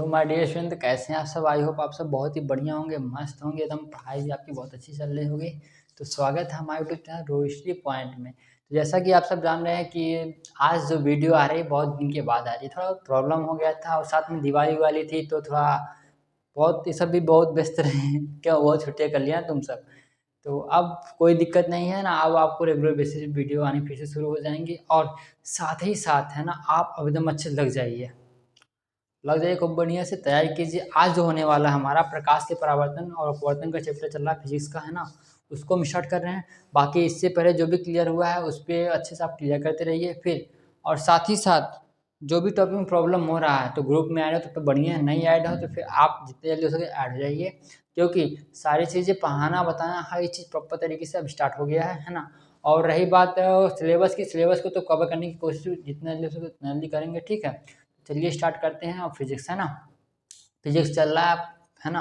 My dear student, कैसे हैं आप सब। आई होप आप सब बहुत ही बढ़िया होंगे, मस्त होंगे, एकदम पढ़ाई भी आपकी बहुत अच्छी चल रही होगी। तो स्वागत है हमारे यूट्यूब चैनल रोहिश्री पॉइंट में। तो जैसा कि आप सब जान रहे हैं कि आज जो वीडियो आ रही है बहुत दिन के बाद आ रही है। थोड़ा प्रॉब्लम हो गया था और साथ में दिवाली वाली थी तो थोड़ा बहुत ये सब भी बहुत व्यस्त रहे क्या बहुत छुट्टियाँ कर लिया तुम सब। तो अब कोई दिक्कत नहीं है ना, अब आपको रेगुलर बेसिस पे वीडियो आनी फिर से शुरू हो जाएंगी और साथ ही साथ है ना आप अब एकदम अच्छे लग जाइए खूब बढ़िया से तैयारी कीजिए। आज जो होने वाला है हमारा प्रकाश के परावर्तन और अपवर्तन का चैप्टर चल रहा है फिजिक्स का, है ना, उसको हम स्टार्ट कर रहे हैं। बाकी इससे पहले जो भी क्लियर हुआ है उस पर अच्छे से आप क्लियर करते रहिए फिर। और साथ ही साथ जो भी टॉपिक में प्रॉब्लम हो रहा है तो ग्रुप में ऐड हो तो बढ़िया है, नहीं ऐड हो तो फिर आप जितने जल्दी हो सके ऐड हो जाइए, क्योंकि सारी चीज़ें पढ़ाना बताना हर एक चीज़ प्रॉपर तरीके से अब स्टार्ट हो गया है ना। और रही बात सिलेबस की, सिलेबस को तो कवर करने की कोशिश जितना जल्दी हो सके उतना जल्दी करेंगे, ठीक है। चलिए स्टार्ट करते हैं। और फिजिक्स है ना, फिजिक्स चल रहा है ना,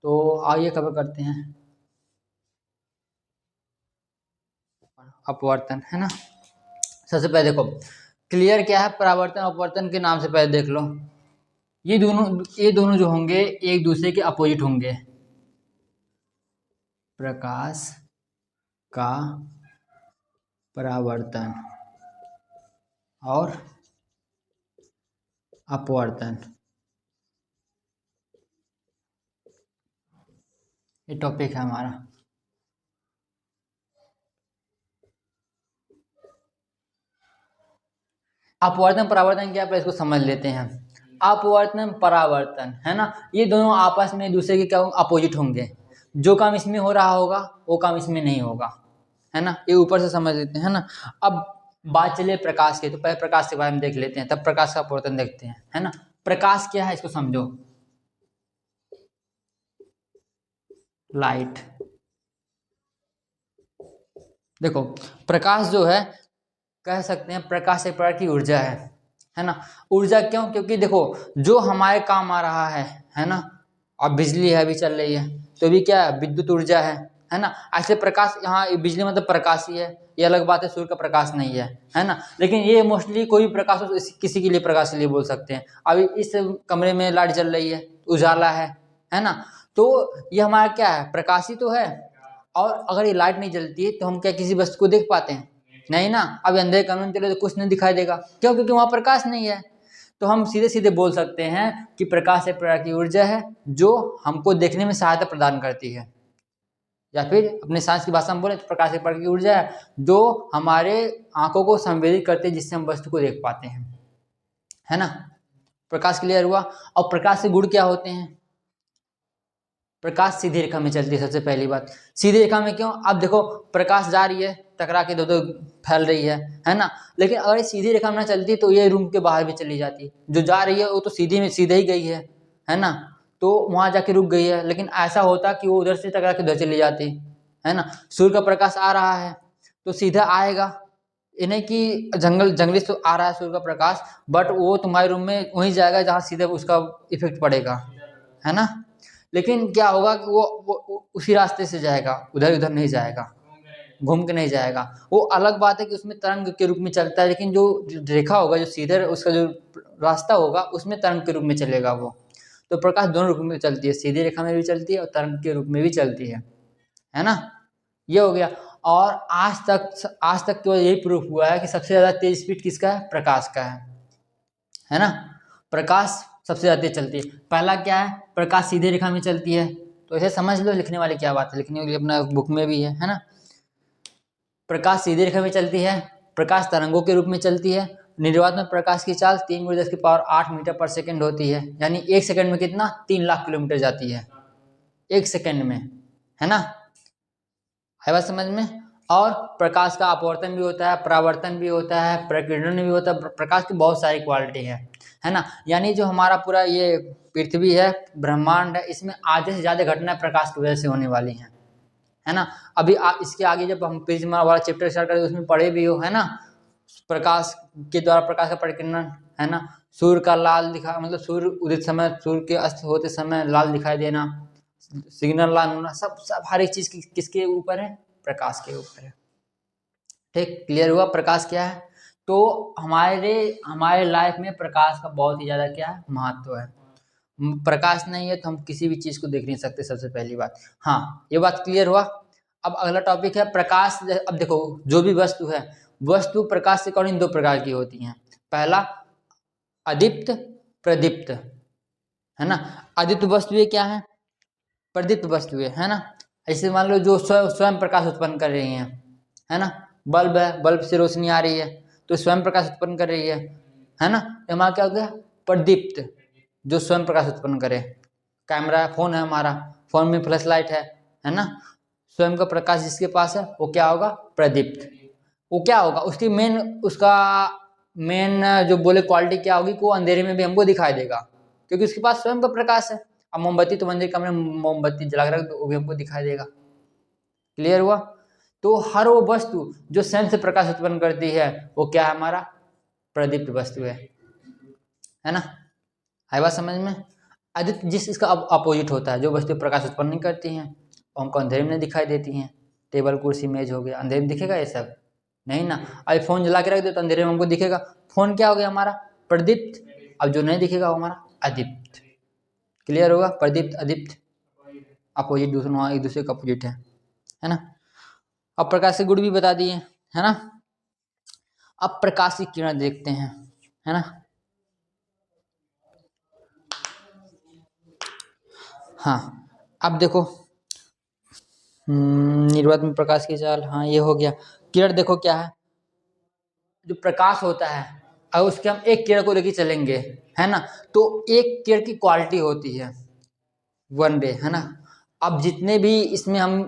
तो आइए कवर करते हैं अपवर्तन, है ना। सबसे पहले देखो क्लियर क्या है, परावर्तन अपवर्तन के नाम से पहले देख लो। ये दोनों जो होंगे एक दूसरे के अपोजिट होंगे। प्रकाश का परावर्तन और अपवर्तन, ये टॉपिक है हमारा। अपवर्तन परावर्तन क्या है इसको समझ लेते हैं। अपवर्तन परावर्तन है ना, ये दोनों आपस में एक दूसरे के क्या अपोजिट होंगे। जो काम इसमें हो रहा होगा वो काम इसमें नहीं होगा, है ना। ये ऊपर से समझ लेते हैं, है ना। अब बात चले प्रकाश की, तो पहले प्रकाश के बारे में देख लेते हैं, तब प्रकाश का अपवर्तन देखते हैं, है ना। प्रकाश क्या है इसको समझो। लाइट। देखो प्रकाश जो है कह सकते हैं प्रकाश एक प्रकार की ऊर्जा है ना। ऊर्जा क्यों? क्योंकि देखो जो हमारे काम आ रहा है ना। अब बिजली है अभी चल रही है तो भी क्या है, विद्युत ऊर्जा है ना। ऐसे प्रकाश, यहाँ बिजली मतलब प्रकाश ही है, ये अलग बात है, सूर्य का प्रकाश नहीं है ना। लेकिन ये मोस्टली कोई भी प्रकाश हो तो किसी के लिए प्रकाश के लिए बोल सकते हैं। अभी इस कमरे में लाइट जल रही है, उजाला है ना। तो ये हमारा क्या है, प्रकाश ही तो है। और अगर ये लाइट नहीं जलती है तो हम क्या किसी वस्तु को देख पाते हैं? नहीं ना। अब अंधेरे कमरे में चले तो कुछ नहीं दिखाई देगा, क्यों? क्योंकि वहां प्रकाश नहीं है। तो हम सीधे सीधे बोल सकते हैं कि प्रकाश एक प्रकार की ऊर्जा है जो हमको देखने में सहायता प्रदान करती है। या फिर अपने साइंस की भाषा में बोले तो प्रकाश एक प्रकार की ऊर्जा है जो हमारे आंखों को संवेदित करती है, जिससे हम वस्तु को देख पाते हैं, है ना। प्रकाश क्लियर हुआ। और प्रकाश के गुण क्या होते हैं? प्रकाश सीधी रेखा में चलती है। सबसे पहली बात, सीधी रेखा में क्यों? अब देखो प्रकाश जा रही है, टकरा के दो फैल रही है ना। लेकिन अगर ये सीधी रेखा में ना चलती तो ये रूम के बाहर भी चली जाती। जो जा रही है वो तो सीधे में सीधे ही गई है ना, तो वहां जाके रुक गई है। लेकिन ऐसा होता कि वो उधर से टकरा के उधर चली जाती, है ना। सूर्य का प्रकाश आ रहा है तो सीधा आएगा, ये नहीं कि जंगली से आ रहा है सूर्य का प्रकाश, बट वो तुम्हारे रूम में वहीं जाएगा जहाँ सीधे उसका इफेक्ट पड़ेगा, है ना। लेकिन क्या होगा कि वो उसी रास्ते से जाएगा, उधर उधर नहीं जाएगा, घूम के नहीं जाएगा। वो अलग बात है कि उसमें तरंग के रूप में चलता है, लेकिन जो रेखा होगा, जो सीधे उसका जो रास्ता होगा उसमें तरंग के रूप में चलेगा वो। तो प्रकाश दोनों रूप में चलती है, सीधी रेखा में भी चलती है और तरंग के रूप में भी चलती है ना। ये हो गया। और आज तक तो यही प्रूफ हुआ है कि सबसे ज्यादा तेज स्पीड किसका है? प्रकाश का है ना। प्रकाश सबसे ज्यादा तेज चलती है। पहला क्या है, प्रकाश सीधे रेखा में चलती है, तो इसे समझ लो, लिखने वाली क्या बात है, लिखने वाली अपना बुक में भी है ना। प्रकाश सीधे रेखा में चलती है, प्रकाश तरंगों के रूप में चलती है। निर्वात में प्रकाश की चाल 3×10⁸ मीटर पर सेकंड होती है, यानी एक सेकंड में कितना, 3 लाख किलोमीटर जाती है एक सेकंड में, है ना। है बात समझ में। और प्रकाश का अपवर्तन भी होता है, परावर्तन भी होता है, प्रकीर्णन भी होता है। प्रकाश की बहुत सारी क्वालिटी है ना। यानी जो हमारा पूरा ये पृथ्वी है, ब्रह्मांड है, इसमें आधे से ज्यादा घटना प्रकाश की वजह से होने वाली है ना। अभी इसके आगे जब हम प्रिज्मा वाला चैप्टर स्टार्ट करें उसमें पढ़े भी हो, है ना, प्रकाश के द्वारा प्रकाश का परिकीर्णन, है ना। सूर्य का लाल दिखा, मतलब सूर्य उदित समय, सूर्य के अस्त होते समय लाल दिखाई देना, सिग्नल लाल होना, सब सब हर एक चीज किसके ऊपर है? प्रकाश के ऊपर है। ठीक, क्लियर हुआ प्रकाश क्या है। तो हमारे हमारे लाइफ में प्रकाश का बहुत ही ज्यादा क्या है, महत्व है। प्रकाश नहीं है तो हम किसी भी चीज को देख नहीं सकते, सबसे पहली बात। हाँ, ये बात क्लियर हुआ। अब अगला टॉपिक है प्रकाश। अब देखो, जो भी वस्तु है, वस्तु प्रकाश के अकॉर्डिंग दो प्रकार की होती हैं। पहला अदीप्त, प्रदीप्त, है ना। अदीप्त वस्तुएं क्या है? प्रदीप्त वस्तुएं, है ना। ऐसे मान लो जो स्वयं प्रकाश उत्पन्न कर रही हैं, है ना। बल्ब है, बल्ब से रोशनी आ रही है तो स्वयं प्रकाश उत्पन्न कर रही है ना। हमारा क्या हो गया? प्रदीप्त, जो स्वयं प्रकाश उत्पन्न करे। कैमरा, फोन है हमारा, फोन में फ्लैश लाइट है ना। स्वयं का प्रकाश जिसके पास है वो क्या होगा? प्रदीप्त। वो क्या होगा? उसकी उसका मेन जो बोले क्वालिटी क्या होगी कि वो अंधेरे में भी हमको दिखाई देगा, क्योंकि उसके पास स्वयं का प्रकाश है। अब मोमबत्ती तो मंदिर कमरे में मोमबत्ती जला कर रख दो, वो भी हमको दिखाई देगा। क्लियर हुआ? तो हर वो वस्तु जो स्वयं से प्रकाश उत्पन्न करती है वो क्या है? हमारा प्रदीप्त वस्तु है ना। है बात समझ में? आदित्य जिस इसका अपोजिट होता है, जो वस्तु प्रकाश उत्पन्न नहीं करती हैं, हमको अंधेरे में दिखाई देती हैं। टेबल, कुर्सी, मेज हो गया, अंधेरे में दिखेगा ये सब? नहीं ना। अब फोन जला के रख दो तो अंधेरे में हमको दिखेगा। फोन क्या हो गया? हमारा प्रदीप्त। अब जो नहीं दिखेगा वो हमारा अदीप्त। क्लियर होगा? प्रदीप्त, अदीप्त अपोजिट, दूसरों एक दूसरे का अपोजिट है ना। अब प्रकाश के गुण भी बता दिए, है ना। अब प्रकाश की किरण देखते हैं, है ना। हाँ, अब देखो, निर्वात में प्रकाश की चाल, हाँ ये हो गया। किरण देखो क्या है? जो प्रकाश होता है, अगर उसके हम एक किरण को लेके चलेंगे, है ना, तो एक किरण की क्वालिटी होती है वन रे, है ना। अब जितने भी इसमें हम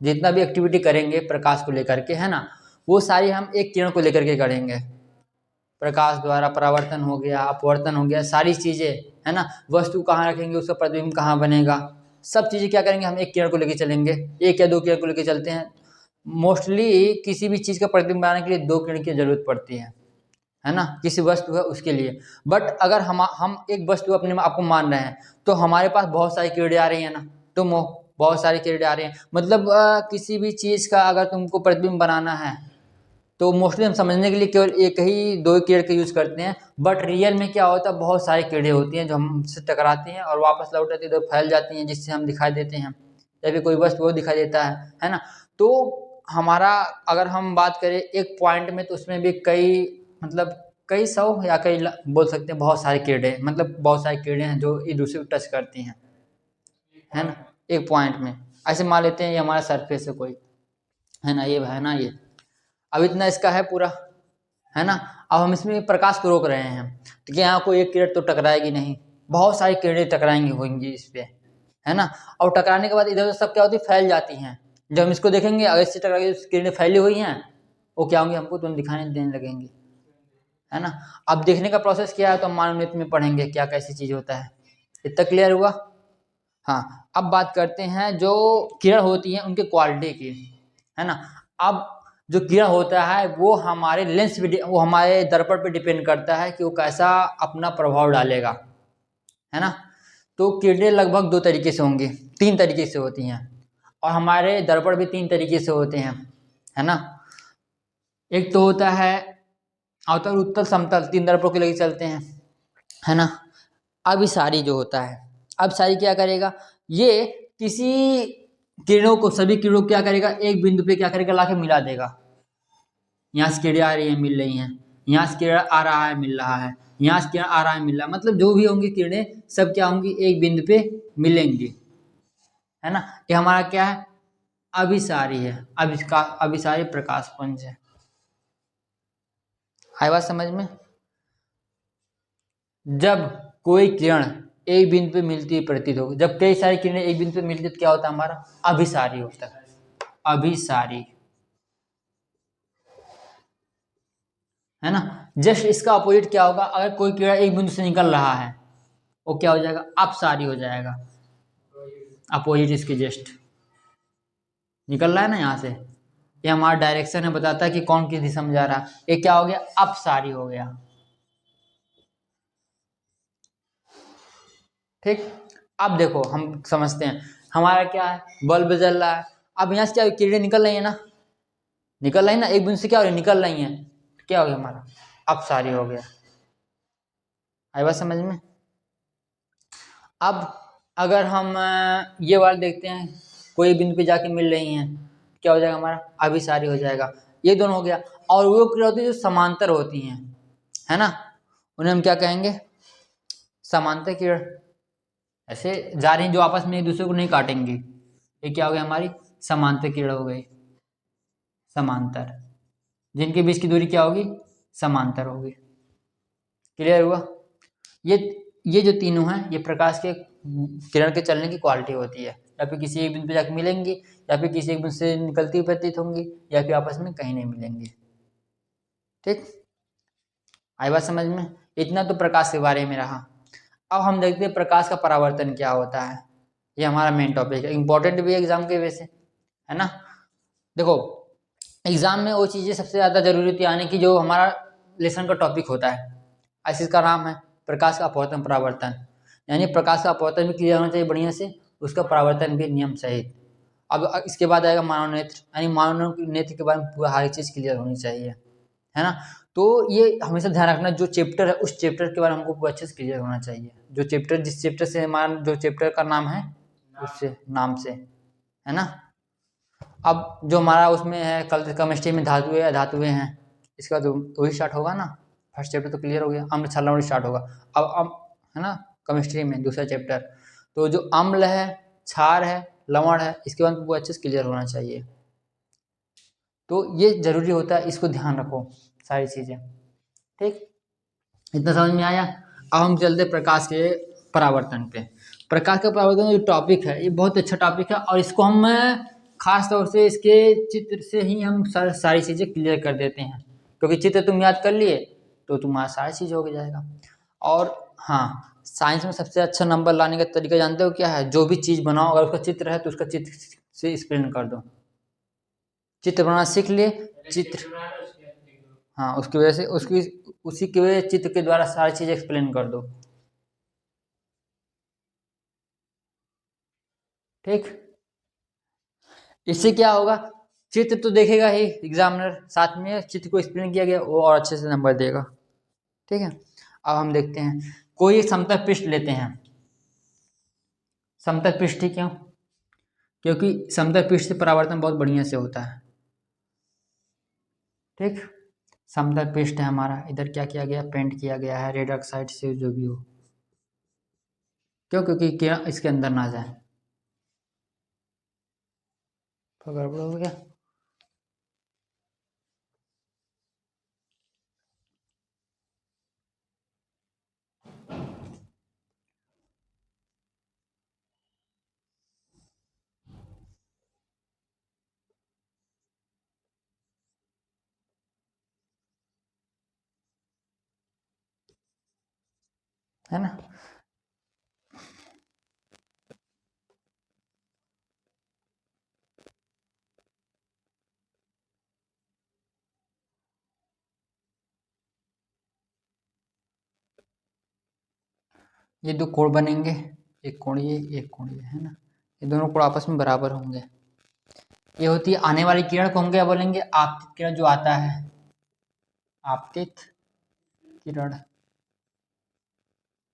जितना भी एक्टिविटी करेंगे प्रकाश को लेकर के, है ना, वो सारी हम एक किरण को लेकर के करेंगे। प्रकाश द्वारा परावर्तन हो गया, अपवर्तन हो गया, सारी चीजें, है ना। वस्तु कहाँ रखेंगे, उसका प्रतिबिंब कहाँ बनेगा, सब चीजें क्या करेंगे? हम एक किरण को लेके चलेंगे, एक या दो किरण को लेके चलते हैं। मोस्टली किसी भी चीज का प्रतिबिंब बनाने के लिए दो किरण की जरूरत पड़ती है ना, किसी वस्तु है उसके लिए। बट अगर हम एक वस्तु अपने में आपको मान रहे हैं तो हमारे पास बहुत सारी किरणें आ रही है ना, तो बहुत सारी किरणें आ रही हैं। मतलब किसी भी चीज का अगर तुमको प्रतिबिंब बनाना है तो मोस्टली हम समझने के लिए केवल एक ही दो किरण का यूज करते हैं। बट रियल में क्या होता है? बहुत सारी किरणें होती हैं जो हमसे टकराती हैं और वापस लौट आती है, तो फैल जाती हैं, जिससे हम दिखाई देते हैं, या फिर कोई वस्तु वो दिखाई देता है ना। तो हमारा अगर हम बात करें एक पॉइंट में, तो उसमें भी कई, मतलब कई सौ या बोल सकते हैं बहुत सारी किरणें, मतलब बहुत सारी किरणें हैं जो एक दूसरे को टच करती हैं, है ना, एक पॉइंट में। ऐसे मान लेते हैं ये हमारा सरफेस है कोई, है ना, ये है ना, ये अब इतना इसका है पूरा, है ना। अब हम इसमें प्रकाश को रोक रहे हैं तो क्या यहाँ कोई एक किरण तो टकराएगी नहीं, बहुत सारी किरणें टकराएंगी होंगी इस पे, है ना। और टकराने के बाद इधर उधर सब क्या होती है? फैल जाती हैं। जब हम इसको देखेंगे, अगर इससे टकरा के किरणें फैली हुई हैं, वो क्या होंगी? हमको तुरंत दिखाई देने लगेंगी, है ना। अब देखने का प्रोसेस क्या है तो हम मानवनित में पढ़ेंगे क्या कैसी चीज होता है। इतना क्लियर हुआ? हाँ, अब बात करते हैं जो किरण होती हैं उनके क्वालिटी की, है ना। अब जो किरण होता है वो हमारे लेंस पे, वो हमारे दर्पण पे डिपेंड करता है कि वो कैसा अपना प्रभाव डालेगा, है ना। तो किरणें लगभग दो तरीके से होंगी, तीन तरीके से होती हैं, और हमारे दर्पण भी तीन तरीके से होते हैं, है ना। एक तो होता है अवतल, उत्तल, समतल, तीन दर्पणों को लेके चलते हैं, है ना। अब सारी जो होता है, अब सारी क्या करेगा? ये किसी किरणों को, सभी किरणों को क्या करेगा? एक बिंदु पे क्या करेगा? लाके मिला देगा। यहाँ से किरण आ रही है, मिल रही हैं, यहाँ से किरण आ रहा है, मिल रहा है, यहाँ से किरण आ रहा है, मिल रहा है, मतलब जो भी होंगी किरणें सब क्या होंगी? एक बिंदु पे मिलेंगी, है ना। ये हमारा क्या है? अभिसारी है, अभिसारी प्रकाश पुंज है। आई बात समझ में? जब कोई किरण एक बिंदु पे मिलती है प्रतीत होगी, जब कई सारी किरणें एक बिंदु पे मिलती है तो क्या होता है? हमारा अभिसारी होता है, अभिसारी, है ना। जस्ट इसका अपोजिट क्या होगा? अगर कोई किरण एक बिंदु से निकल रहा है वो क्या हो जाएगा? अपसारी हो जाएगा, अपोजिट इसके जस्ट निकल रहा है ना यहाँ से, ये हमारा डायरेक्शन है, बताता है कि कौन किस दिशा में जा रहा है। ये क्या हो गया? अपसारी हो गया। ठीक। अब देखो हम समझते हैं, हमारा क्या है? बल्ब जल रहा है, अब यहाँ से क्या किरणें निकल रही है ना, निकल रही है ना, एक बिंदु से क्या हो रही है? निकल रही है, क्या हो गया? हमारा अपसारी हो गया। आई बात समझ में? अब अगर हम ये वाला देखते हैं, कोई बिंदु पे जाके मिल रही हैं, क्या हो जाएगा हमारा, अभिसारी हो जाएगा। ये दोनों हो गया। और वो क्रिया होती है जो समांतर होती हैं, है ना, उन्हें हम क्या कहेंगे, समांतर किरण। ऐसे जा रही हैं जो आपस में एक दूसरे को नहीं काटेंगी, ये क्या हो गया, हमारी समांतर किरण हो गई। समांतर, जिनके बीच की दूरी क्या होगी, समांतर होगी। क्लियर हुआ। ये ये जो तीनों हैं, ये प्रकाश के किरण के चलने की क्वालिटी होती है। या फिर किसी एक बिंदु पे जाकर मिलेंगी, या फिर किसी एक बिंदु से निकलती हुई प्रतीत होंगी, या फिर आपस में कहीं नहीं मिलेंगी। ठीक, आई बात समझ में। इतना तो प्रकाश के बारे में रहा। अब हम देखते हैं प्रकाश का परावर्तन क्या होता है। ये हमारा मेन टॉपिक है, इंपॉर्टेंट भी है एग्जाम के वजह से, है ना। देखो, एग्जाम में वो चीजें सबसे ज्यादा जरूरी होती है आने की जो हमारा लेसन का टॉपिक होता है। ऐसे इसका नाम है प्रकाश का अपवर्तन परावर्तन। यानी प्रकाश का अपवर्तन भी क्लियर होना चाहिए बढ़िया से, उसका परावर्तन भी नियम सहित। अब इसके बाद आएगा मानव नेत्र, यानी मानव नेत्र के बारे में पूरा हर चीज क्लियर होनी चाहिए, है ना। तो ये हमेशा ध्यान रखना, जो चैप्टर है उस चैप्टर के बारे में हमको पूरा अच्छे से क्लियर होना चाहिए। जो चैप्टर, जिस चैप्टर से हमारा जो चैप्टर का नाम है उससे नाम से, है ना। अब जो हमारा उसमें है कल केमिस्ट्री में धातुएं अधातुएं हैं, इसका तो वही स्टार्ट होगा ना। फर्स्ट चैप्टर तो क्लियर हो गया, अम्ल क्षार लवण स्टार्ट होगा। अब है ना, केमिस्ट्री में दूसरा चैप्टर, तो जो अम्ल है, क्षार है, लवण है, इसके बाद वो अच्छे से क्लियर होना चाहिए। तो ये जरूरी होता है, इसको ध्यान रखो सारी चीजें। ठीक, इतना समझ में आया। अब हम चलते प्रकाश के परावर्तन पे। प्रकाश का परावर्तन जो टॉपिक है, ये बहुत अच्छा टॉपिक है, और इसको हम खास तौर से इसके चित्र से ही हम सारी चीजें क्लियर कर देते हैं, क्योंकि चित्र तुम याद कर लिए तो तुम्हारा सारी चीज हो जाएगा। और हाँ, साइंस में सबसे अच्छा नंबर लाने का तरीका जानते हो क्या है, जो भी चीज बनाओ अगर उसका चित्र है तो उसका चित्र से एक्सप्लेन कर दो। चित्र बनाना सीख लिए, चित्र, हाँ, उसकी वजह से उसकी उसी की वजह चित्र के द्वारा सारी चीज एक्सप्लेन कर दो। ठीक, इससे क्या होगा, चित्र तो देखेगा ही एग्जामिनर, साथ में चित्र को एक्सप्लेन किया गया वो और अच्छे से नंबर देगा। ठीक है, अब हम देखते हैं, कोई एक समतल पृष्ठ लेते हैं। समतल पृष्ठ ही क्यों, क्योंकि समतल पृष्ठ से परावर्तन बहुत बढ़िया से होता है। ठीक, समतल पृष्ठ है हमारा, इधर क्या किया गया, पेंट किया गया है रेड ऑक्साइड से, जो भी हो, क्यों, क्योंकि क्या इसके अंदर ना जाए। तो गड़बड़ हो गया। है ना, ये दो कोण बनेंगे, एक कोण ये, एक कोण ये, है ना। ये दोनों कोण आपस में बराबर होंगे। ये होती है आने वाली किरण को हम क्या बोलेंगे, आपतित किरण जो आता है, आपतित किरण।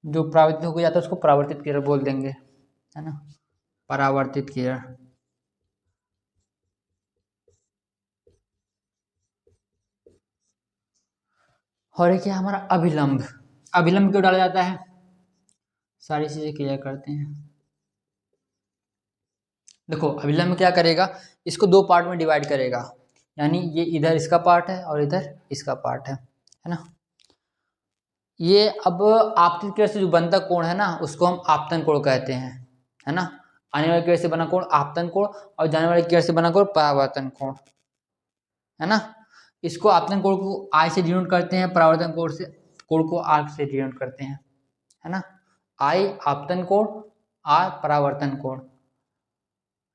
जो परावर्तित होकर जाता है उसको परावर्तित किरण बोल देंगे, है ना, परावर्तित किरण। और एक है हमारा अभिलंब। अभिलंब क्यों डाला जाता है, सारी चीजें क्लियर करते हैं। देखो, अभिलंब क्या करेगा, इसको दो पार्ट में डिवाइड करेगा, यानी ये इधर इसका पार्ट है और इधर इसका पार्ट है ना। ये अब आपतित किरण से जो बनता कोण है ना, उसको हम आपतन कोण कहते हैं, है ना। आने वाली किरण से बना कोण आपतन कोण, और जाने वाली किरण से बना कोण परावर्तन कोण, है ना। इसको आपतन कोण को आई से डिनोट करते हैं, परावर्तन कोण से कोण को आर से डिनोट करते हैं, है ना। आई आपतन कोण, आर परावर्तन कोण,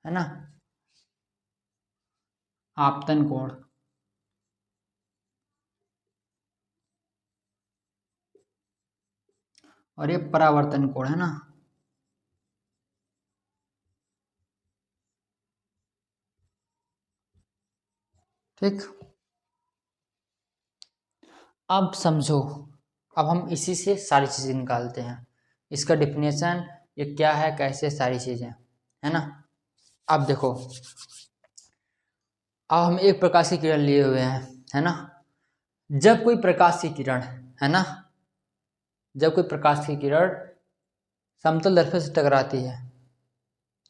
है ना, आपतन कोण। और ये परावर्तन कोण, है ना। ठीक, अब समझो, अब हम इसी से सारी चीजें निकालते हैं। इसका डिफिनेशन, ये क्या है, कैसे, सारी चीजें, है ना। अब देखो, अब हम एक प्रकाश की किरण लिए हुए हैं, है ना। जब कोई प्रकाश की किरण, है ना, जब कोई प्रकाश की किरण समतल दर्पण से टकराती है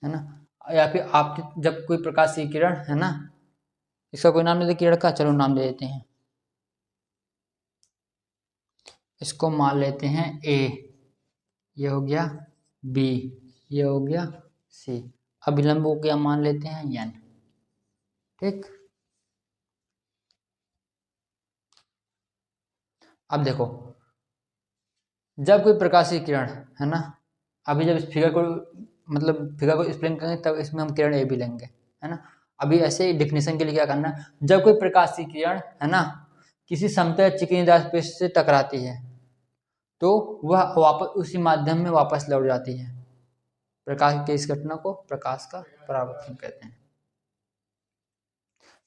ना, या फिर आप जब कोई प्रकाश की किरण, है ना, इसका कोई नाम देते किरण का, चलो नाम दे देते हैं, इसको मान लेते हैं ए, ये हो गया बी, ये हो गया सी, अभिलंब को क्या मान लेते हैं एन, ठीक। अब देखो, जब कोई प्रकाश की किरण, है ना, अभी जब इस फिगर को, मतलब फिगर को एक्सप्लेन करेंगे तब इसमें हम किरण ए भी लेंगे, है ना। अभी ऐसे डिफिनेशन के लिए क्या करना है, जब कोई प्रकाश की किरण, है ना, किसी समतल चिकनीदार पृष्ठ से टकराती है तो वह वापस उसी माध्यम में वापस लौट जाती है। प्रकाश के इस घटना को प्रकाश का परावर्तन कहते हैं।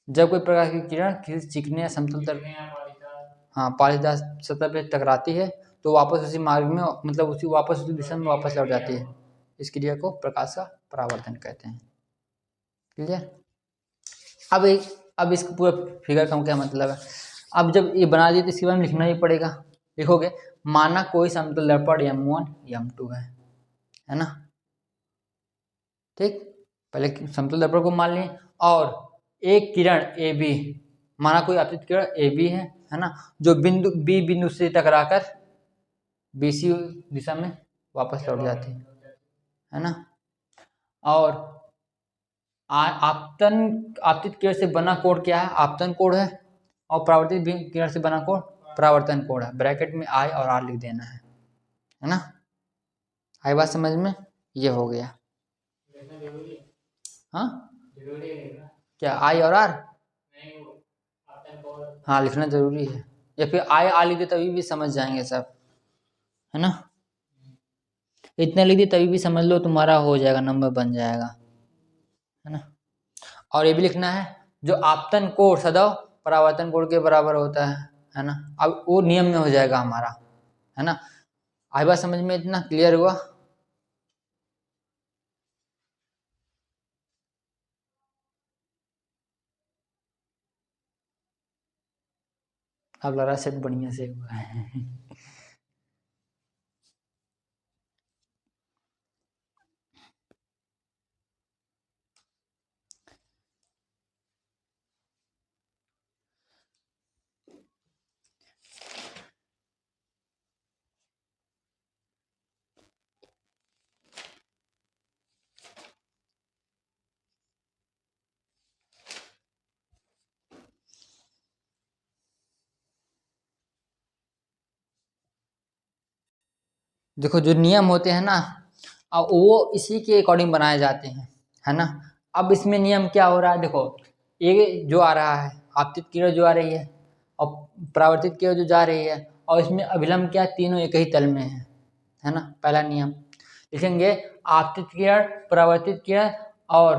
जब कोई प्रकाश की किरण किसी चिकने या समतल पालीदार सतह पे टकराती है तो वापस उसी मार्ग में, मतलब वापस उसी दिशा में वापस लौट जाती है। इस क्रिया को प्रकाश का परावर्तन कहते हैं। क्लियर। अब इसका पूरा फिगर का क्या मतलब है। अब जब ये बना दिए तो इसके बारे में लिखना ही पड़ेगा। लिखोगे, माना कोई समतल दर्पण M1 M2 है ना, ठीक। पहले समतल दर्पण को मान लें और एक किरण AB, माना कोई आपतित किरण AB है ना, जो बिंदु B बिंदु से टकराकर BC दिशा में वापस लौट जाती है ना। और आपतित किरण से बना कोण क्या है, आपतन कोण है, और परावर्तित किरण से बना कोण परावर्तन कोण है। ब्रैकेट में I और R लिख देना है ना। आई बात समझ में, ये हो गया। हाँ क्या I और R, हाँ लिखना जरूरी है, या फिर I लिख दे तभी भी समझ जाएंगे सब, है ना। इतने लिख दे तभी भी समझ लो, तुम्हारा हो जाएगा, नंबर बन जाएगा, है ना। और ये भी लिखना है, जो आपतन कोण सदैव परावर्तन कोण के बराबर होता है ना। अब वो नियम में हो जाएगा हमारा, है ना। आई बात समझ में, इतना क्लियर हुआ। अब लग रहा सेट बढ़िया से हुआ है। देखो, जो नियम होते हैं ना, अब वो इसी के अकॉर्डिंग बनाए जाते हैं, है ना। अब इसमें नियम क्या हो रहा है, देखो, ये जो आ रहा है आपतित किरण जो आ रही है और परावर्तित किरण जो जा रही है, और इसमें अभिलंब क्या, तीनों एक ही तल में है ना। पहला नियम लिखेंगे, आपतित किरण, परावर्तित किरण और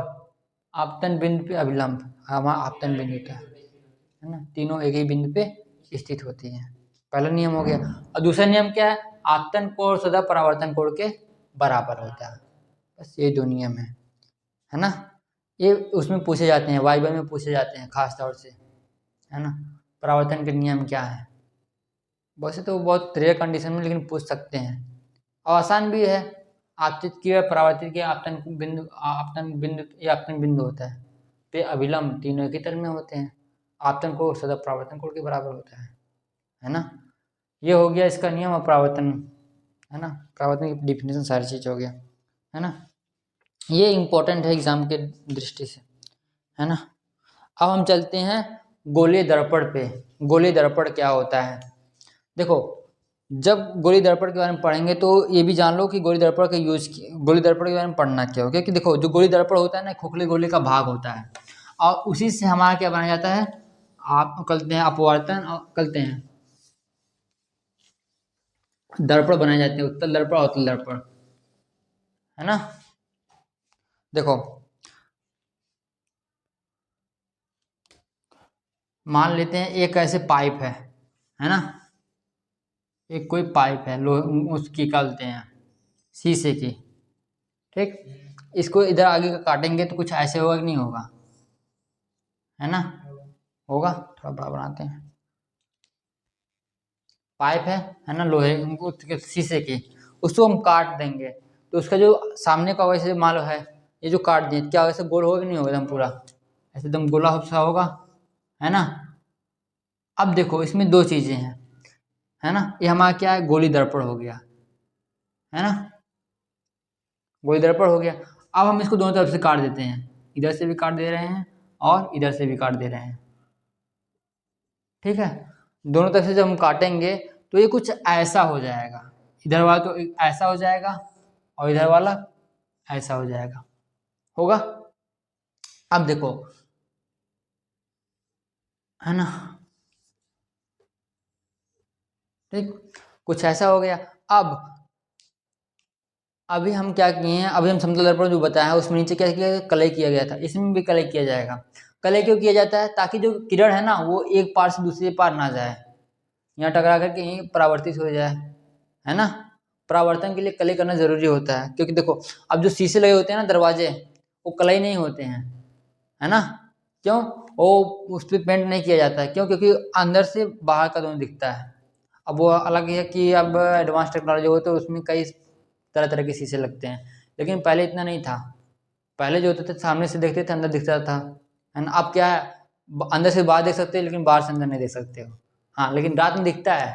आपतन बिंदु पे अभिलंब, हमारा आपतन बिंदु था, है ना, तीनों एक ही बिंदु पे स्थित होती हैं। पहला नियम हो गया। और दूसरा नियम क्या है, आपतन कोण सदा परावर्तन कोण के बराबर होता है। बस ये दो नियम है ना। ये उसमें पूछे जाते हैं, वाइवा में पूछे जाते हैं खास तौर से, है ना। परावर्तन के नियम क्या है, वैसे तो बहुत रेयर कंडीशन में लेकिन पूछ सकते हैं, और आसान भी है। आपतित किरण, परावर्तित किरण, आपतन बिंदु होता है पे अभिलंब, तीनों एक ही तल में होते हैं। आपतन कोण सदा परावर्तन कोण के बराबर होता है ना। ये हो गया इसका नियम और परावर्तन, है ना। परावर्तन की डिफिनेशन सारी चीज हो गया, है ना। ये इम्पोर्टेंट है एग्जाम के दृष्टि से, है ना। अब हम चलते हैं गोलीय दर्पण पे। गोलीय दर्पण क्या होता है, देखो, जब गोलीय दर्पण के बारे में पढ़ेंगे तो ये भी जान लो कि गोलीय दर्पण का यूज, गोलीय दर्पण के बारे में पढ़ना क्या हो, क्योंकि देखो, जो गोलीय दर्पण होता है ना, खोखले गोले का भाग होता है, और उसी से हमारा क्या बनाया जाता है, आप कहते हैं अपवर्तन, और कहते हैं दर्पण बनाए जाते हैं, उत्तल दर्पण, अवतल दर्पण, है ना। देखो, मान लेते हैं एक ऐसे पाइप है ना, एक कोई पाइप है, लोहे उसकी कहते हैं शीशे की, ठीक, इसको इधर आगे का काटेंगे तो कुछ ऐसे होगा कि नहीं होगा, है ना, होगा। थोड़ा बड़ा बनाते हैं। पाइप है ना, लोहे उनको शीशे की, उसको हम काट देंगे तो उसका जो सामने का वैसे मान लो है, ये जो काट दिए क्या वैसे गोल होगा कि नहीं होगा, एकदम पूरा ऐसे एकदम गोला सा होगा, है ना। अब देखो इसमें दो चीजें हैं, है ना, ये हमारा क्या है, गोली दर्पण हो गया, है ना, गोली दर्पण हो गया। अब हम इसको दोनों तरफ से काट देते हैं, इधर से भी काट दे रहे हैं और इधर से भी काट दे रहे हैं, ठीक है। दोनों तरफ से जब हम काटेंगे तो ये कुछ ऐसा हो जाएगा, इधर वाला तो ऐसा हो जाएगा और इधर वाला ऐसा हो जाएगा, होगा। अब देखो, है ना, ठीक, कुछ ऐसा हो गया। अब अभी हम क्या किए हैं, अभी हम समतल दर्पण जो बताया है उसमें नीचे क्या किया, कलई किया गया था, इसमें भी कलई किया जाएगा। कलई क्यों किया जाता है, ताकि जो किरण है ना वो एक पार से दूसरे पार ना जाए, यहाँ टकरा करके यहीं परावर्तित हो जाए, है ना। परावर्तन के लिए कलई करना जरूरी होता है, क्योंकि देखो अब जो शीशे लगे होते हैं ना दरवाजे, वो कलई नहीं होते हैं, है ना। क्यों, वो उस पर पेंट नहीं किया जाता है, क्यों, क्योंकि अंदर से बाहर का दोनों दिखता है। अब वो अलग है कि अब एडवांस टेक्नोलॉजी हो तो उसमें कई तरह तरह के शीशे लगते हैं, लेकिन पहले इतना नहीं था। पहले जो होते थे सामने से देखते थे अंदर दिखता था, है ना। अब क्या है, अंदर से बाहर देख सकते हो लेकिन बाहर से अंदर नहीं देख सकते हो। हाँ, लेकिन रात में दिखता है,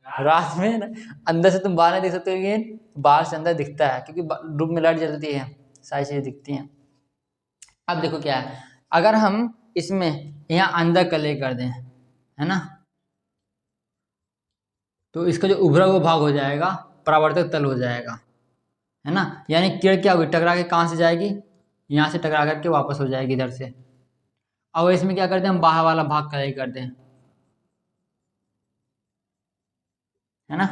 रात में अंदर से तुम बाहर नहीं देख सकते हो लेकिन बाहर से अंदर दिखता है, क्योंकि रूम में लाइट जलती है, सारी चीजें दिखती हैं। अब देखो क्या है, अगर हम इसमें यहाँ अंदर कलर कर दें, है ना, तो इसका जो उभरा हुआ भाग हो जाएगा परावर्तक तल हो जाएगा, है ना। यानी किरण क्या होगी, टकरा के कहाँ से जाएगी, यहाँ से टकरा करके वापस हो जाएगी इधर से। और इसमें क्या करते हैं, हम बाहर वाला भाग कलई करते हैं, है ना,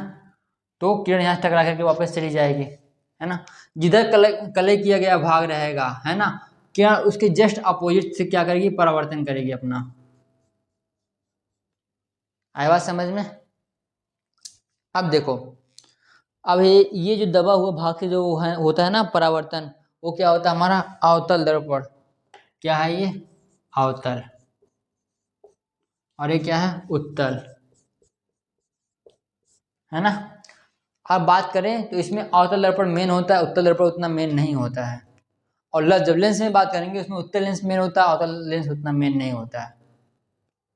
तो किरण यहाँ से टकरा करके वापस चली जाएगी, है ना। जिधर कलई कलई किया गया भाग रहेगा, है ना, किरण उसके जस्ट अपोजिट से क्या करेगी, परावर्तन करेगी अपना। आया बात समझ में। अब देखो, अब ये जो दबा हुआ भाग से जो है होता है ना परावर्तन, वो क्या होता है, हमारा अवतल दर्पण। क्या है ये, अवतल, और ये क्या है, उत्तल, है ना। अब बात करें तो इसमें अवतल दर्पण मेन होता है, उत्तल दर्पण उतना मेन नहीं होता है। और जब लेंस में बात करेंगे उसमें उत्तल लेंस मेन होता है, अवतल लेंस उतना मेन नहीं होता है।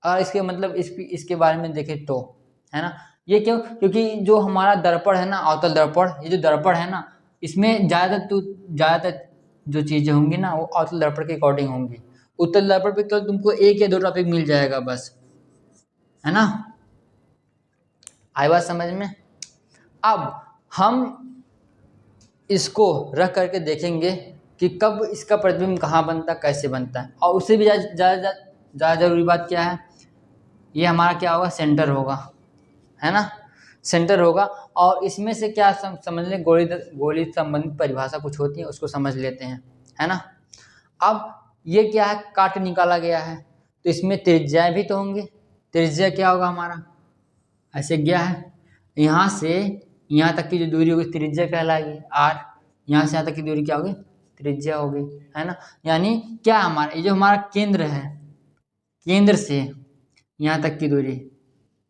और इसके मतलब इसके बारे में देखें तो, है ना, ये क्यों, क्योंकि जो हमारा दर्पण है ना, अवतल दर्पण, ये जो दर्पण है ना, इसमें ज्यादातर जो चीजें होंगी ना वो अवतल दर्पण के अकॉर्डिंग होंगी। उत्तल दर्पण पे केवल तुमको एक या दो टॉपिक मिल जाएगा बस, है ना। आई बात समझ में। अब हम इसको रख करके देखेंगे कि कब इसका प्रतिबिंब कहाँ बनता है, कैसे बनता है। और उससे भी ज़्यादा जरूरी बात क्या है, ये हमारा क्या होगा, सेंटर होगा, है ना, सेंटर होगा। और इसमें से क्या समझ लें, गोली संबंधित परिभाषा कुछ होती है, उसको समझ लेते हैं, है ना। अब ये क्या है, काट निकाला गया है तो इसमें त्रिज्याएं भी तो होंगी। त्रिज्या क्या होगा हमारा, ऐसे गया है, यहाँ से यहाँ तक की जो दूरी होगी त्रिज्या कहलाएगी r। यहाँ से यहाँ तक की दूरी क्या होगी, त्रिज्या होगी, है ना। यानी क्या हमारा ये जो हमारा केंद्र है, केंद्र से यहाँ तक की दूरी,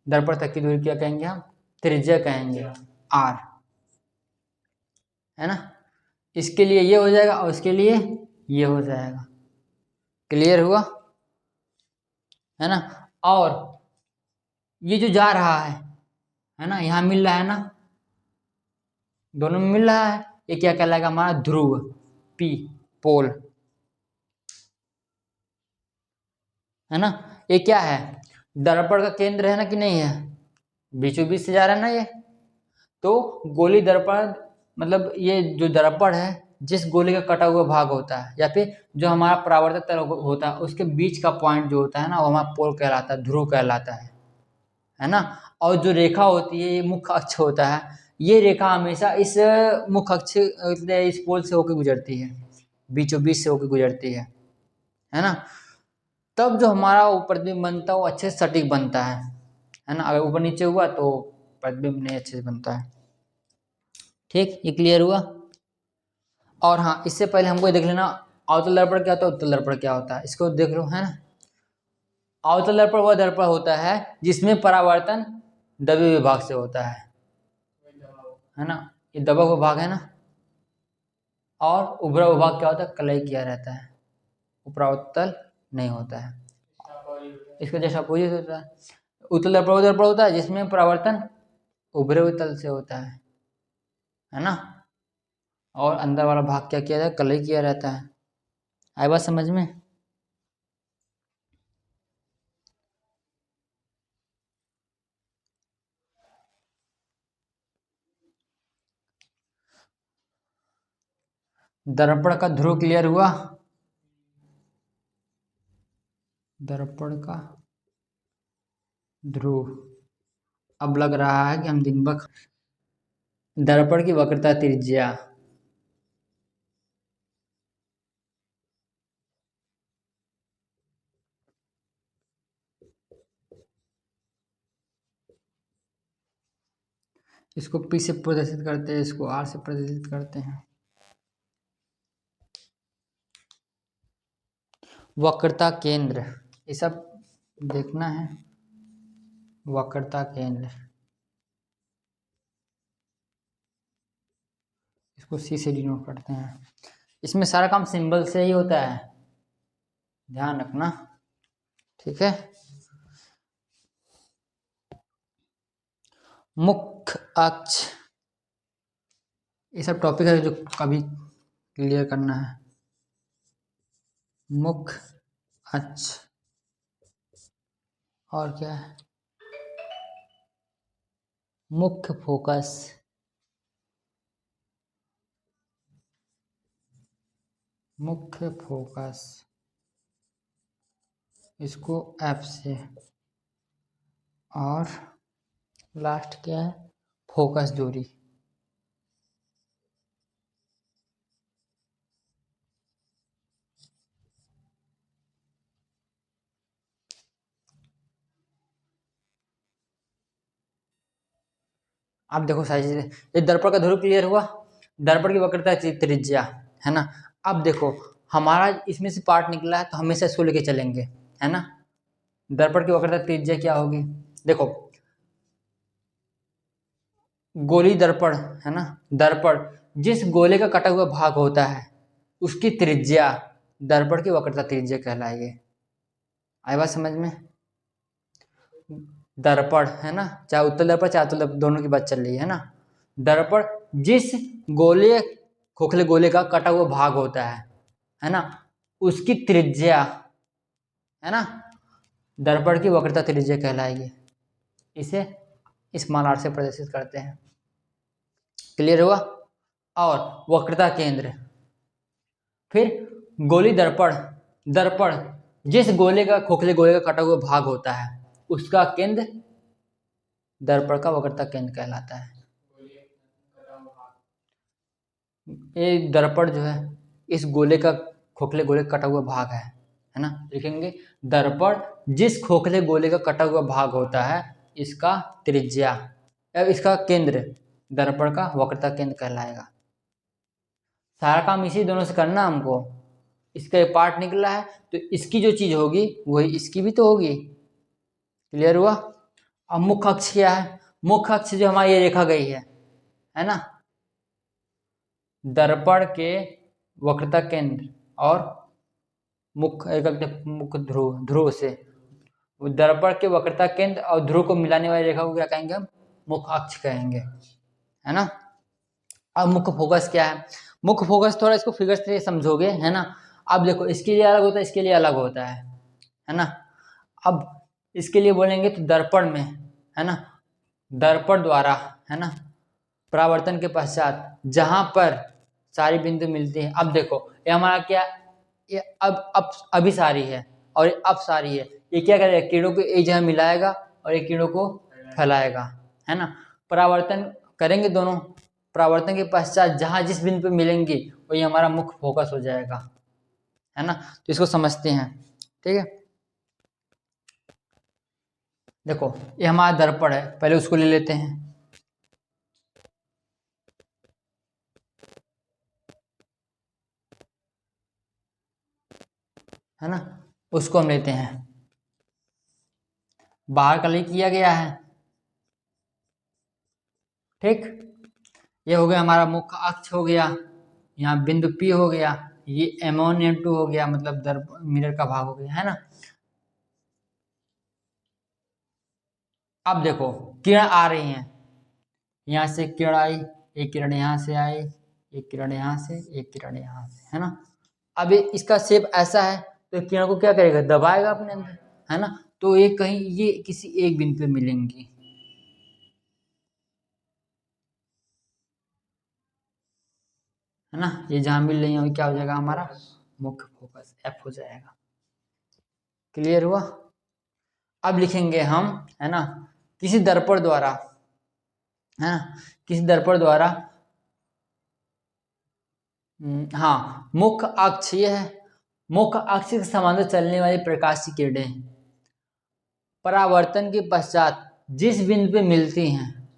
दर्पण तक की दूरी क्या कहेंगे हम, त्रिज्या कहेंगे, r, है ना। इसके लिए ये हो जाएगा और इसके लिए ये हो जाएगा। क्लियर हुआ, है ना। और ये जो जा रहा है ना, यहाँ मिल रहा है ना, दोनों में मिल रहा है, ये क्या कहलाएगा, हमारा ध्रुव, P, पोल, है ना। ये क्या है, दर्पण का केंद्र है ना कि नहीं है, बीचों बीच से जा रहा है ना ये। तो गोली दर्पण मतलब ये जो दर्पण है, जिस गोली का कटा हुआ भाग होता है या फिर जो हमारा परावर्तक तल होता है उसके बीच का पॉइंट जो होता है ना, वो हमारा पोल कहलाता है, ध्रुव कहलाता है ना। और जो रेखा होती है, ये मुख्य अक्ष होता है, ये रेखा हमेशा इस मुख्य अक्ष इस पोल से होकर गुजरती है, बीचों बीच से होकर गुजरती है ना। तब जो हमारा वो प्रतिबिंब बनता है वो अच्छे से सटीक बनता है ना। अगर ऊपर नीचे हुआ तो प्रतिबिंब नहीं अच्छे से बनता है। ठीक, ये क्लियर हुआ। और हाँ, इससे पहले हमको ये देख लेना अवतल दर्पण क्या होता है, उत्तल दर्पण क्या होता है, इसको देख लो, है ना। अवतल दर्पण वह दर्पण होता है जिसमें परावर्तन दबे विभाग से होता है ना, ये दबा हुआ भाग है ना। और उभरा विभाग क्या होता है, कलई किया रहता है, उपराउत्तल नहीं होता है, इसका जैसा अपोजिट होता है। उत्तल दर्पण वह दर्पण होता है जिसमें परावर्तन उभरे हुए तल से होता है ना। और अंदर वाला भाग क्या किया जाता है, कलई किया रहता है। आई बात समझ में। दर्पण का ध्रुव क्लियर हुआ, दर्पण का ध्रुव। अब लग रहा है कि हम दिन भर। दर्पण की वक्रता त्रिज्या, इसको P से प्रदर्शित करते हैं, इसको R से प्रदर्शित करते हैं। वक्रता केंद्र, ये सब देखना है। वक्रता केंद्र, इसको C से डिनोट करते हैं। इसमें सारा काम सिंबल से ही होता है, ध्यान रखना, ठीक है। मुख्य अक्ष, ये सब टॉपिक है जो कभी क्लियर करना है। मुख्य अक्ष और क्या है, मुख्य फोकस, मुख्य फोकस, इसको F से। और लास्ट क्या है, फोकस दूरी। अब देखो सारी चीजें, ये दर्पण का ध्रुव क्लियर हुआ, दर्पण की वक्रता त्रिज्या, है ना। अब देखो हमारा इसमें से पार्ट निकला है तो हमेशा इसको लेके चलेंगे, है ना। दर्पण की वक्रता त्रिज्या क्या होगी, देखो गोली दर्पण, है ना, दर्पण जिस गोले का कटा हुआ भाग होता है उसकी त्रिज्या दर्पण की वक्रता त्रिज्या कहलाएगी। आई बात समझ में। दर्पण, है ना, चाहे उत्तल दर्पण चाहे अवतल दर्पण, दोनों की बात चल रही है ना। दर्पण जिस गोले खोखले गोले का कटा हुआ भाग होता है ना, उसकी त्रिज्या, है ना, दर्पण की वक्रता त्रिज्या कहलाएगी। इसे स्मॉल r से प्रदर्शित करते हैं। क्लियर हुआ। और वक्रता केंद्र, फिर गोली दर्पण, दर्पण जिस गोले का खोखले गोले का कटा हुआ भाग होता है उसका केंद्र दर्पण का वक्रता केंद्र कहलाता है। ये दर्पण जो है इस गोले का खोखले गोले का कटा हुआ भाग है ना, लिखेंगे दर्पण जिस खोखले गोले का कटा हुआ भाग होता है इसका त्रिज्या, इसका केंद्र दर्पण का वक्रता केंद्र कहलाएगा। सारा काम इसी दोनों से करना हमको। इसका एक पार्ट निकला है तो इसकी जो चीज होगी वही इसकी भी तो होगी। क्लियर हुआ। अब मुख्य अक्ष क्या है, मुख्य अक्ष जो हमारी ये रेखा गई है ना, दर्पण के वक्रता केंद्र और मुख्य ध्रुव, ध्रुव से दर्पण के वक्रता केंद्र और ध्रुव को मिलाने वाली रेखा को क्या कहेंगे हम, मुख्य अक्ष कहेंगे, है ना। अब मुख्य फोकस क्या है, मुख्य फोकस थोड़ा इसको फिगर से समझोगे, है ना। अब देखो इसके लिए अलग होता है, इसके लिए अलग होता है ना। अब इसके लिए बोलेंगे तो दर्पण में, है ना, दर्पण द्वारा, है ना, परावर्तन के पश्चात जहां पर सारी बिंदु मिलती हैं। अब देखो ये हमारा क्या, ये अब अभिसारी है और ये अपसारी है। ये क्या करेगा, किरणों को एक जगह मिलाएगा और एक किरणों को फैलाएगा, है ना। परावर्तन करेंगे दोनों, परावर्तन के पश्चात जहां जिस बिंदु पे मिलेंगे वही हमारा मुख्य फोकस हो जाएगा, है ना। तो इसको समझते हैं, ठीक है। देखो ये हमारा दर्पण है, पहले उसको ले लेते हैं। है ना, उसको हम लेते हैं। बाहर का लिए किया गया है, ठीक। ये हो गया हमारा मुख्य अक्ष हो गया, यहाँ बिंदु P हो गया, ये M1 M2 हो गया, मतलब दर्पण मिरर का भाग हो गया, है ना। अब देखो किरण आ रही हैं, यहाँ से किरण आई, एक किरण यहाँ से आई, एक किरण यहाँ से, एक किरण यहाँ से, है ना। अब इसका शेप ऐसा है तो किरण को क्या करेगा, दबाएगा अपने अंदर, है ना। तो ये कहीं ये किसी एक बिंदु पे मिलेंगी, है ना। ये जहां मिल रही है क्या हो जाएगा हमारा मुख्य फोकस, F हो जाएगा। क्लियर हुआ। अब लिखेंगे हम, है ना, किसी दर्पण द्वारा, है ना, किसी दर्पण द्वारा, हाँ, मुख्य अक्ष ये है, मुख्य अक्ष के समांतर चलने वाली प्रकाश की किरणें परावर्तन के पश्चात जिस बिंदु पे मिलती हैं,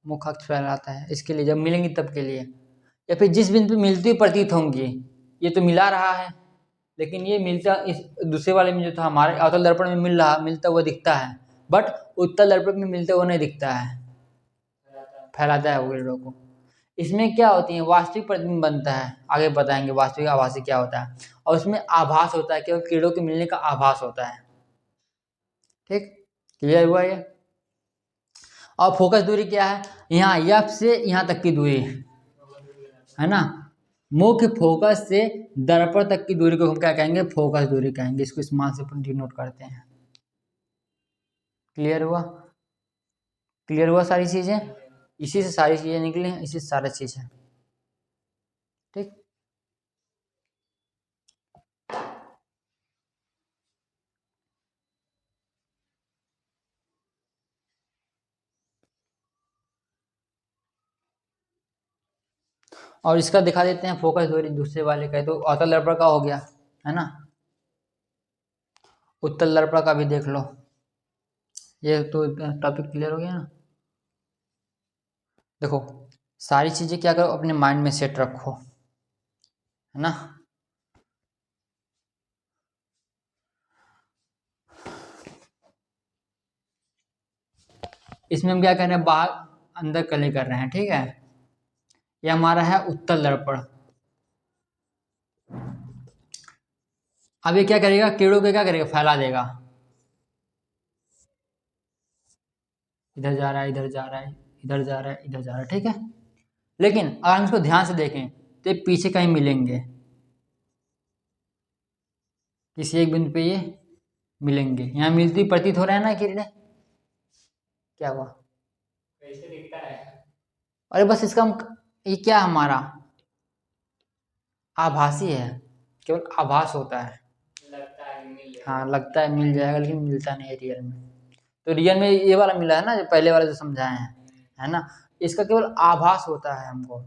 मुख्य अक्ष फैलाता है इसके लिए, जब मिलेंगी तब के लिए, या फिर जिस बिंदु पे मिलती हुई प्रतीत होंगी। ये तो मिला रहा है, लेकिन ये मिलता इस दूसरे वाले में जो था हमारे अवतल दर्पण में मिलता हुआ दिखता है, बट उत्तल दर्पण में मिलता हुआ नहीं दिखता है, फैलाता है वो किरणों को। इसमें क्या होती है, वास्तविक प्रतिबिंब बनता है, आगे बताएंगे वास्तविक आभासी क्या होता है, और उसमें आभास होता है, केवल किरणों के मिलने का आभास होता है, ठीक। क्लियर हुआ ये। और फोकस दूरी क्या है, यहाँ F से यहाँ तक की दूरी, है ना, मुख्य फोकस से दर्पण तक की दूरी को हम क्या कहेंगे, फोकस दूरी कहेंगे, इसको स्मॉल से डिनोट करते हैं। क्लियर हुआ, क्लियर हुआ सारी चीजें, इसी से सारी चीजें निकली हैं, इसी से सारी चीजें, ठीक। और इसका दिखा देते हैं फोकस दूरी दूसरे वाले का, तो अवतल दर्पण का हो गया, है ना। उत्तल दर्पण का भी देख लो, ये तो टॉपिक क्लियर हो गया ना। देखो सारी चीजें क्या करो, अपने माइंड में सेट रखो, है ना। इसमें हम क्या कर रहे हैं, बाहर अंदर कले कर रहे हैं, ठीक है। ये हमारा है उत्तल दर्पण। अब ये क्या करेगा, किरणों को क्या करेगा, फैला देगा, इधर जा रहा है, इधर जा रहा है, इधर जा रहा है, इधर जा रहा है, ठीक है। लेकिन अगर हम इसको ध्यान से देखें तो ये पीछे कहीं मिलेंगे, किसी एक बिंदु पे ये मिलेंगे, यहाँ मिलती प्रतीत हो रहा है ना किरणें, क्या हुआ, कैसे दिखता है। अरे बस इसका ये क्या हमारा आभासी है, केवल आभास होता है, लगता है मिल जाएगा, हाँ लगता है मिल जाएगा, लेकिन मिलता नहीं है रियल में। तो रियल में ये वाला मिला है ना, जो पहले वाला जो समझाए हैं, है ना, इसका केवल आभास होता है हमको,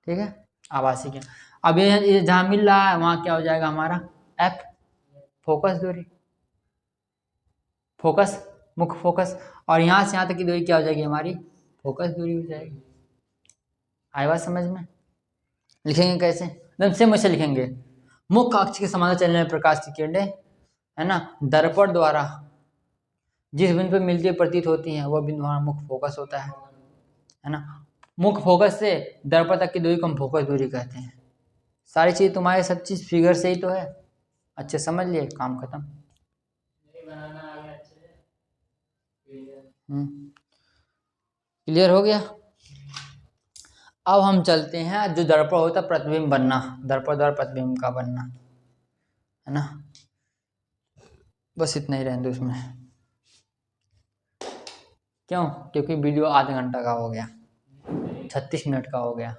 ठीक है, आभासी क्या। अब ये जहाँ मिल रहा है वहाँ क्या हो जाएगा हमारा F, फोकस दूरी, फोकस, मुख्य फोकस, और यहाँ से यहाँ तक की दूरी क्या हो जाएगी हमारी, फोकस दूरी हो जाएगी। आई बात समझ में। लिखेंगे कैसे, एकदम सेम वैसे लिखेंगे, मुख्य अक्ष के समांतर चलने वाले प्रकाश की किरणें, है ना, दर्पण द्वारा जिस बिंदु पर मिलती प्रतीत होती हैं वह बिंदु हमारा मुख्य फोकस होता है ना। मुख्य फोकस से दर्पण तक की दूरी को हम फोकस दूरी कहते हैं। सारी चीज तुम्हारे सब चीज फिगर से ही तो है, अच्छे समझ लिए, काम खत्म। क्लियर हो गया। अब हम चलते हैं जो दर्पण होता है प्रतिबिंब बनना, दर्पण द्वारा प्रतिबिंब का बनना, है ना। बस इतना ही रहने दो इसमें, क्यों, क्योंकि वीडियो आधे घंटा का हो गया, 36 मिनट का हो गया।